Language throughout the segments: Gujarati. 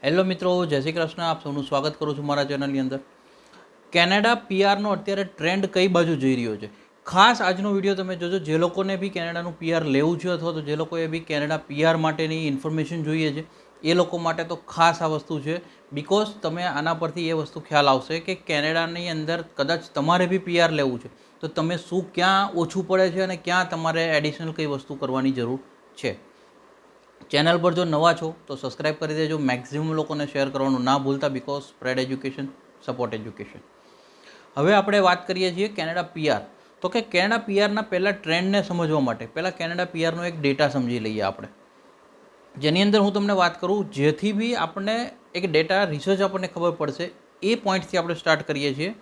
હેલો મિત્રો, જય શ્રી કૃષ્ણ. આપ સૌનું સ્વાગત કરું છું મારા ચેનલની અંદર. કેનેડા પીઆરનો અત્યારે ટ્રેન્ડ કઈ બાજુ જઈ રહ્યો છે, ખાસ આજનો વિડીયો તમે જોજો. જે લોકોને બી કેનેડાનું પીઆર લેવું છે અથવા તો જે લોકોએ બી કેનેડા પીઆર માટેની ઇન્ફોર્મેશન જોઈએ છે એ લોકો માટે તો ખાસ આ વસ્તુ છે. બિકોઝ તમે આના પરથી એ વસ્તુ ખ્યાલ આવશે કે કેનેડાની અંદર કદાચ તમારે બી પીઆર લેવું છે તો તમે શું ક્યાં ઓછું પડે છે અને ક્યાં તમારે એડિશનલ કઈ વસ્તુ કરવાની જરૂર છે. ચેનલ પર જો નવા છો તો સબસ્ક્રાઈબ કરી દેજો. મેક્સિમમ લોકોને શેર કરવાનું ના ભૂલતા, because spread education support education. હવે આપણે વાત કરીએ છીએ કેનેડા પીઆર. તો કે કેનેડા પીઆરના પહેલાં ટ્રેન્ડને સમજવા માટે પહેલાં કેનેડા પીઆરનો એક ડેટા સમજી લઈએ આપણે, જેની અંદર હું તમને વાત કરું જેથી બી આપણને એક ડેટા રિસર્ચ આપણને ખબર પડશે. એ પોઈન્ટથી આપણે સ્ટાર્ટ કરીએ છીએ.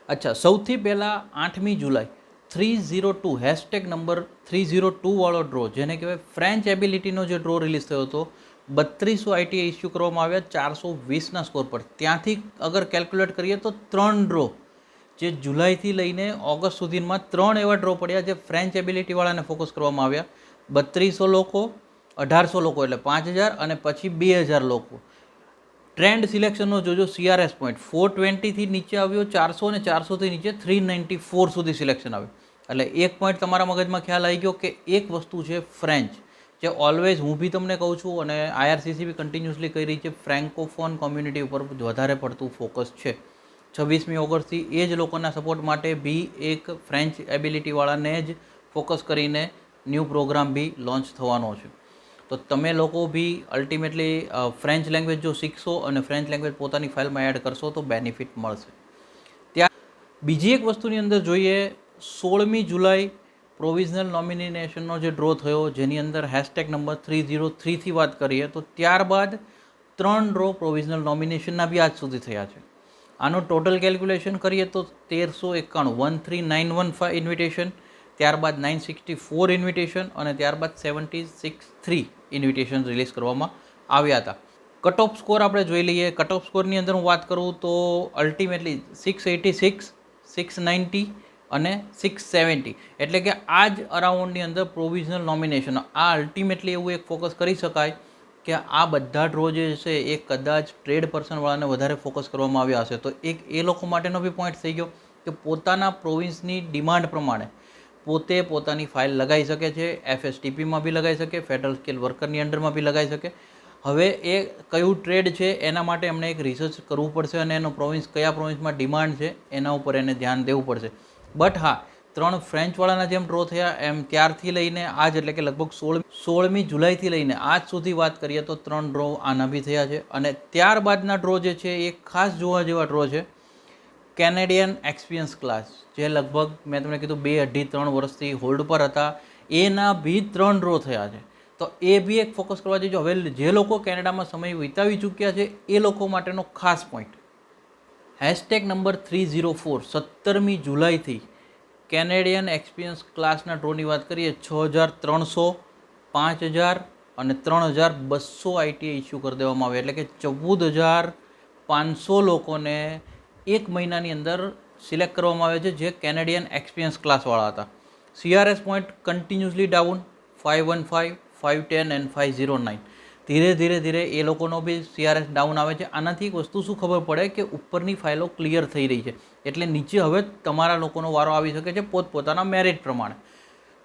અચ્છા, સૌથી પહેલાં 8મી જુલાઈ 302 હેશટેગ નંબર 302 વાળો ડ્રો, જેને કહેવાય ફ્રેન્ચ એબિલિટીનો જે ડ્રો રિલીઝ થયો હતો, 3200 આઈટી ઇસ્યુ કરવામાં આવ્યા 420ના સ્કોર પર. ત્યાંથી અગર કેલ્ક્યુલેટ કરીએ તો 3 ડ્રો જે જુલાઈથી લઈને ઓગસ્ટ સુધીમાં 3 એવા ડ્રો પડ્યા જે ફ્રેન્ચ એબિલિટીવાળાને ફોકસ કરવામાં આવ્યા. 3200 લોકો, 1800 લોકો એટલે 5000 અને પછી 2000 લોકો. ટ્રેન્ડ સિલેક્શનનો જોજો, CRS પોઈન્ટ 420થી નીચે આવ્યો 400 અને 400થી નીચે 394 સુધી સિલેક્શન આવ્યું. એટલે એક પોઈન્ટ તમારા મગજમાં ખ્યાલ આવી ગયો કે એક વસ્તુ છે ફ્રેન્ચ, જે ઓલવેઝ હું બી તમને કહું છું અને IRCC બી કન્ટિન્યુઅસલી કહી રહી છે, ફ્રેન્કોફોન કોમ્યુનિટી ઉપર વધારે પડતું ફોકસ છે. 26મી ઓગસ્ટથી એ જ લોકોના સપોર્ટ માટે બી એક ફ્રેન્ચ એબિલિટીવાળાને જ ફોકસ કરીને ન્યૂ પ્રોગ્રામ બી લોન્ચ થવાનો છે. તો તમે લોકો બી અલ્ટિમેટલી ફ્રેન્ચ લેંગ્વેજ જો શીખશો અને ફ્રેન્ચ લેંગ્વેજ પોતાની ફાઇલમાં એડ કરશો તો બેનિફિટ મળશે. ત્યાં બીજી એક વસ્તુની અંદર જોઈએ, 16મી જુલાઈ પ્રોવિઝનલ નોમિનેશનનો જે ડ્રો થયો, જેની અંદર હેશટેગ નંબર 303થી વાત કરીએ તો ત્યારબાદ 3 ડ્રો પ્રોવિઝનલ નોમિનેશનના બી આજ સુધી થયા છે. આનું ટોટલ કેલ્ક્યુલેશન કરીએ તો 1391, 13915 ઇન્વિટેશન, ત્યારબાદ 964 ઇન્વિટેશન અને ત્યારબાદ 763 ઇન્વિટેશન રિલીઝ કરવામાં આવ્યા હતા. કટ ઓફ સ્કોર આપણે જોઈ લઈએ. કટ ઓફ સ્કોરની અંદર હું વાત કરું તો અલ્ટિમેટલી 686, 690 અને 670, એટલે કે આ જ અરાઉન્ડની અંદર પ્રોવિઝનલ નોમિનેશન. આ અલ્ટિમેટલી એવું એક ફોકસ કરી શકાય કે આ બધા ડ્રો જે છે એ કદાચ ટ્રેડ પર્સનવાળાને વધારે ફોકસ કરવામાં આવ્યા હશે. તો એક એ લોકો માટેનો બી પોઈન્ટ થઈ ગયો કે પોતાના પ્રોવિન્સની ડિમાન્ડ પ્રમાણે પોતે પોતાની ફાઇલ લગાવી શકે છે. FSTPમાં બી લગાવી શકે, ફેડરલ સ્કેલ વર્કરની અંડરમાં બી લગાવી શકે. હવે એ કયું ટ્રેડ છે એના માટે એમને એક રિસર્ચ કરવું પડશે અને એનો પ્રોવિન્સ કયા પ્રોવિન્સમાં ડિમાન્ડ છે એના ઉપર એને ધ્યાન દેવું પડશે. બટ હા, 3 ફ્રેન્ચવાળાના જેમ ડ્રો થયા એમ ત્યારથી લઈને આજ, એટલે કે લગભગ 16મી જુલાઈથી લઈને આજ સુધી વાત કરીએ તો 3 ડ્રો આના બી થયા છે. અને ત્યારબાદના ડ્રો જે છે એ ખાસ જોવા જેવા ડ્રો છે. કેનેડિયન એક્સપિરિયન્સ ક્લાસ, જે લગભગ મેં તમને કીધું 2-2.5-3 વર્ષથી હોલ્ડ પર હતા, એના બી 3 ડ્રો થયા છે. તો એ બી એક ફોકસ કરવા જઈજો. હવે જે લોકો કેનેડામાં સમય વિતાવી ચૂક્યા છે એ લોકો માટેનો ખાસ પોઈન્ટ, હેશટેગ નંબર 304 17મી જુલાઈથી કેનેડિયન એક્સપિરિયન્સ ક્લાસના ડ્રોની વાત કરીએ 6300, 5000 અને 3200 આઈટી ઇસ્યુ કરી દેવામાં આવે, એટલે કે 14500 લોકોને એક મહિનાની અંદર સિલેક્ટ કરવામાં આવે છે જે કેનેડિયન એક્સપિરિયન્સ ક્લાસવાળા હતા. CRS point continuously down 515, 510 and 509. ધીરે ધીરે એ લોકોનો બી CRS ડાઉન આવે છે. આનાથી એક વસ્તુ શું ખબર પડે કે ઉપરની ફાઇલો ક્લિયર થઈ રહી છે, એટલે નીચે હવે તમારા લોકોનો વારો આવી શકે છે પોતપોતાના મેરિટ પ્રમાણે.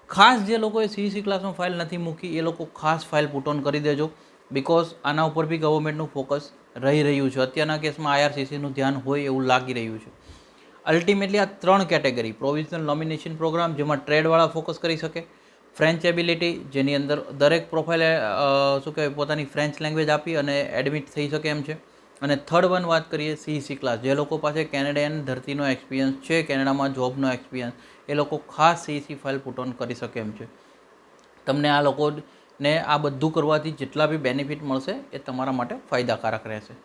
ખાસ જે લોકોએ CEC ક્લાસમાં ફાઇલ નથી મૂકી એ લોકો ખાસ ફાઇલ પુટ ઓન કરી દેજો, બિકોઝ આના ઉપર બી ગવર્મેન્ટનું ફોકસ રહી રહ્યું છે. અત્યારના કેસમાં IRCCનું ધ્યાન હોય એવું લાગી રહ્યું છે. અલ્ટિમેટલી આ 3 કેટેગરી, પ્રોવિઝનલ નોમિનેશન પ્રોગ્રામ જેમાં ટ્રેડવાળા ફોકસ કરી શકે, ફ્રેન્ચ એબિલિટી જેની અંદર દરેક પ્રોફાઇલ શું કહેવાય પોતાની ફ્રેન્ચ લેંગ્વેજ આપી અને એડમિટ થઈ શકે એમ છે, અને થર્ડ વન વાત કરીએ CEC ક્લાસ, જે લોકો પાસે કેનેડિયન ધરતીનો એક્સપિરિયન્સ છે, કેનેડામાં જોબનો એક્સપિરિયન્સ, એ લોકો ખાસ CEC ફાઇલ પુટ ઓન કરી શકે એમ છે. તમને આ લોકોને આ બધું કરવાથી જેટલા બી બેનિફિટ મળશે એ તમારા માટે ફાયદાકારક રહેશે.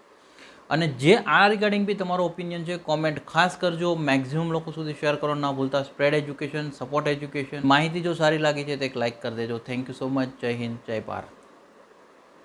અને જે આ રિગાર્ડિંગ બી તમારો ઓપિનિયન છે કોમેન્ટ ખાસ કરજો. મેક્સિમમ લોકો સુધી શેર કરો ના ભૂલતા. Spread education, support education. માહિતી જો સારી લાગી છે તો એક લાઇક કરી દેજો. Thank you so much. જય હિન્દ, જય ભારત.